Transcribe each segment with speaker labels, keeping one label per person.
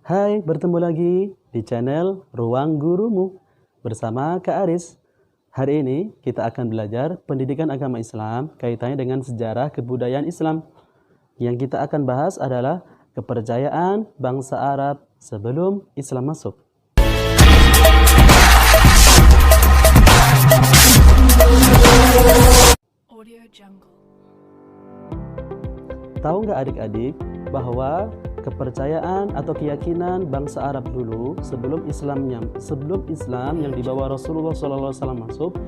Speaker 1: Hai, bertemu lagi di channel Ruang Gurumu bersama Kak Aris. Hari ini kita akan belajar pendidikan agama Islam kaitannya dengan sejarah kebudayaan Islam. Yang kita akan bahas adalah kepercayaan bangsa Arab sebelum Islam masuk.
Speaker 2: Audio Jungle.
Speaker 1: Tahu nggak adik-adik bahwa kepercayaan atau keyakinan bangsa Arab dulu sebelum Islam yang dibawa Rasulullah SAW masuk,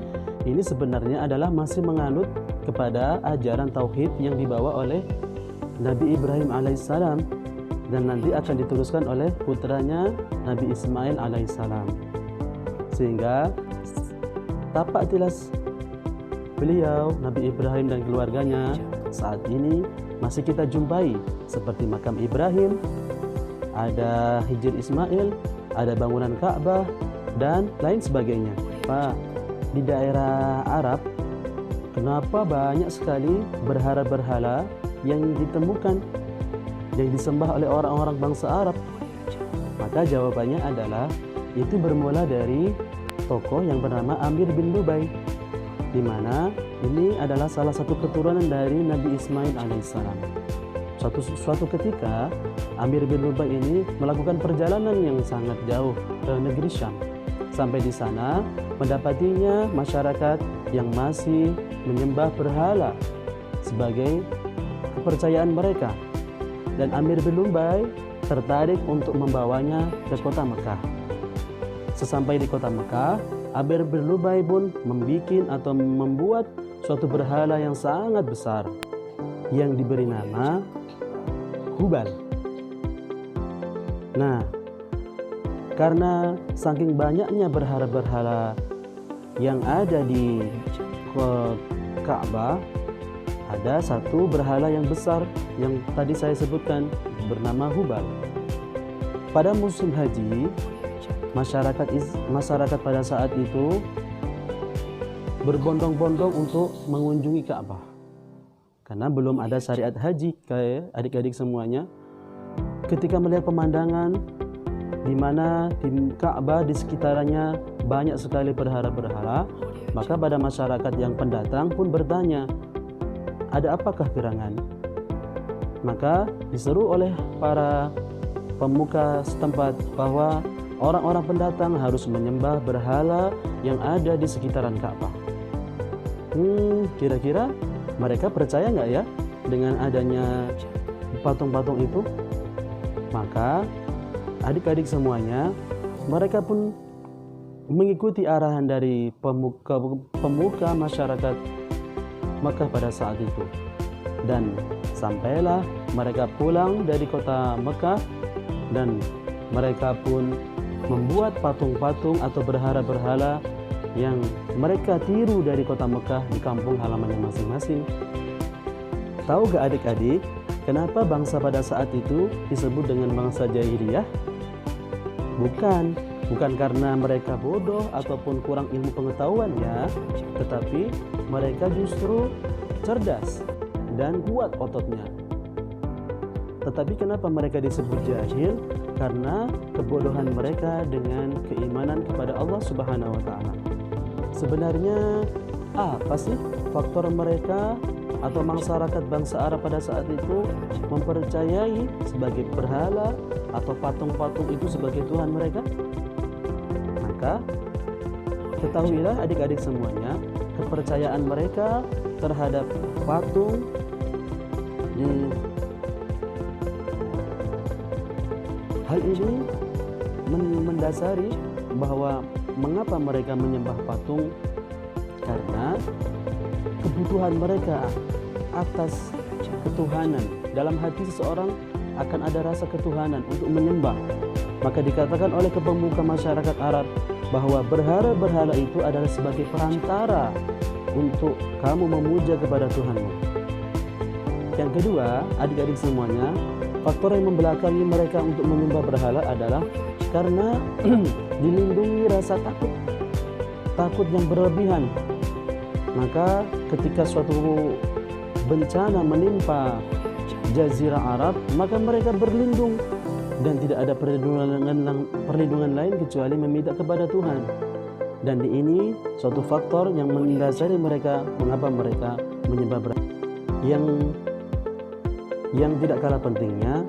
Speaker 1: ini sebenarnya adalah masih menganut kepada ajaran tauhid yang dibawa oleh Nabi Ibrahim alaihissalam dan nanti akan diteruskan oleh putranya Nabi Ismail alaihissalam. Sehingga tapak tilas beliau, Nabi Ibrahim dan keluarganya saat ini masih kita jumpai, seperti makam Ibrahim, ada Hijr Ismail, ada bangunan Ka'bah, dan lain sebagainya. Pak, di daerah Arab, kenapa banyak sekali berhala-berhala yang ditemukan, yang disembah oleh orang-orang bangsa Arab? Maka jawabannya adalah, itu bermula dari tokoh yang bernama Amir bin Lubai, di mana ini adalah salah satu keturunan dari Nabi Ismail alaihissalam. Suatu ketika Amir bin Lubai ini melakukan perjalanan yang sangat jauh ke negeri Syam. Sampai di sana mendapatinya masyarakat yang masih menyembah berhala sebagai kepercayaan mereka. Dan Amir bin Lubai tertarik untuk membawanya ke kota Mekah. Sesampai di kota Mekah, Amir bin Lubai pun membuat suatu berhala yang sangat besar yang diberi nama Hubal. Nah, karena saking banyaknya berhala-berhala yang ada di Ka'bah, ada satu berhala yang besar yang tadi saya sebutkan bernama Hubal. Pada musim haji, masyarakat pada saat itu berbondong-bondong untuk mengunjungi Ka'bah karena belum ada syariat haji. Kayak adik-adik semuanya, ketika melihat pemandangan di mana di Ka'bah di sekitarnya banyak sekali berhala-berhala, maka pada masyarakat yang pendatang pun bertanya, ada apakah gerangan? Maka diseru oleh para pemuka setempat bahwa orang-orang pendatang harus menyembah berhala yang ada di sekitaran Ka'bah. Kira-kira mereka percaya nggak ya dengan adanya patung-patung itu? Maka adik-adik semuanya, mereka pun mengikuti arahan dari pemuka masyarakat Makkah pada saat itu. Dan sampailah mereka pulang dari kota Mekah dan mereka pun membuat patung-patung atau berhala-berhala yang mereka tiru dari kota Mekah di kampung halamannya masing-masing. Tahu gak adik-adik, kenapa bangsa pada saat itu disebut dengan bangsa jahiliyah? Bukan karena mereka bodoh ataupun kurang ilmu pengetahuan ya, tetapi mereka justru cerdas dan kuat ototnya. Tetapi kenapa mereka disebut jahil? Karena kebodohan mereka dengan keimanan kepada Allah Subhanahu wa Ta'ala. Sebenarnya apa sih faktor mereka atau masyarakat bangsa Arab pada saat itu mempercayai sebagai berhala atau patung-patung itu sebagai Tuhan mereka? Maka ketahuilah adik-adik semuanya, kepercayaan mereka terhadap patung hal ini mendasari bahwa mengapa mereka menyembah patung, karena kebutuhan mereka atas ketuhanan. Dalam hati seseorang akan ada rasa ketuhanan untuk menyembah. Maka dikatakan oleh pemuka masyarakat Arab bahwa berhala-berhala itu adalah sebagai perantara untuk kamu memuja kepada Tuhanmu. Yang kedua, adik-adik semuanya, faktor yang membelakangi mereka untuk menyembah berhala adalah karena dilindungi rasa takut yang berlebihan. Maka ketika suatu bencana menimpa Jazirah Arab, maka mereka berlindung dan tidak ada perlindungan lain kecuali meminta kepada Tuhan. Dan ini suatu faktor yang mendasari mereka mengapa mereka menyembah berhala. Yang tidak kalah pentingnya,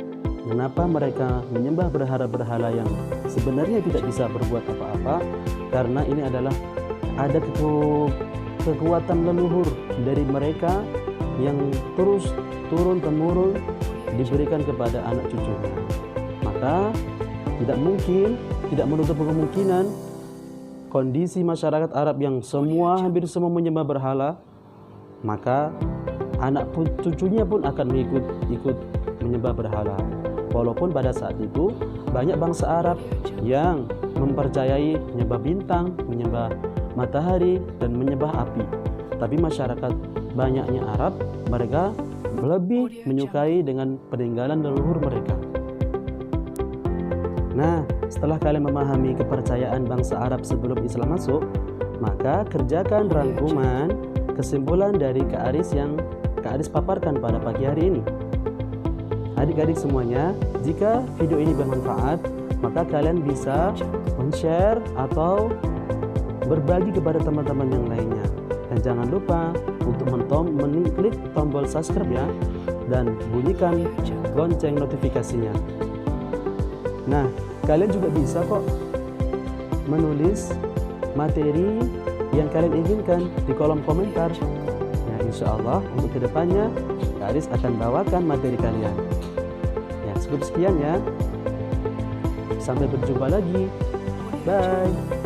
Speaker 1: kenapa mereka menyembah berhala-berhala yang sebenarnya tidak bisa berbuat apa-apa, karena ini adalah ada kekuatan leluhur dari mereka yang terus turun-temurun diberikan kepada anak cucunya. Maka tidak menutup kemungkinan kondisi masyarakat Arab yang hampir semua menyembah berhala, maka anak cucunya pun akan ikut menyembah berhala. Walaupun pada saat itu banyak bangsa Arab yang mempercayai menyembah bintang, menyembah matahari, dan menyembah api. Tapi masyarakat banyaknya Arab, mereka lebih menyukai dengan peninggalan leluhur mereka. Nah, setelah kalian memahami kepercayaan bangsa Arab sebelum Islam masuk, maka kerjakan rangkuman kesimpulan dari Kak Aris paparkan pada pagi hari ini. Adik-adik semuanya, jika video ini bermanfaat, maka kalian bisa men-share atau berbagi kepada teman-teman yang lainnya. Dan jangan lupa untuk klik tombol subscribe ya, dan bunyikan lonceng notifikasinya. Nah, kalian juga bisa kok menulis materi yang kalian inginkan di kolom komentar. Nah, insya Allah untuk kedepannya Kak Aris akan bawakan materi kalian. Ya, cukup sekian ya. Sampai berjumpa lagi. Bye.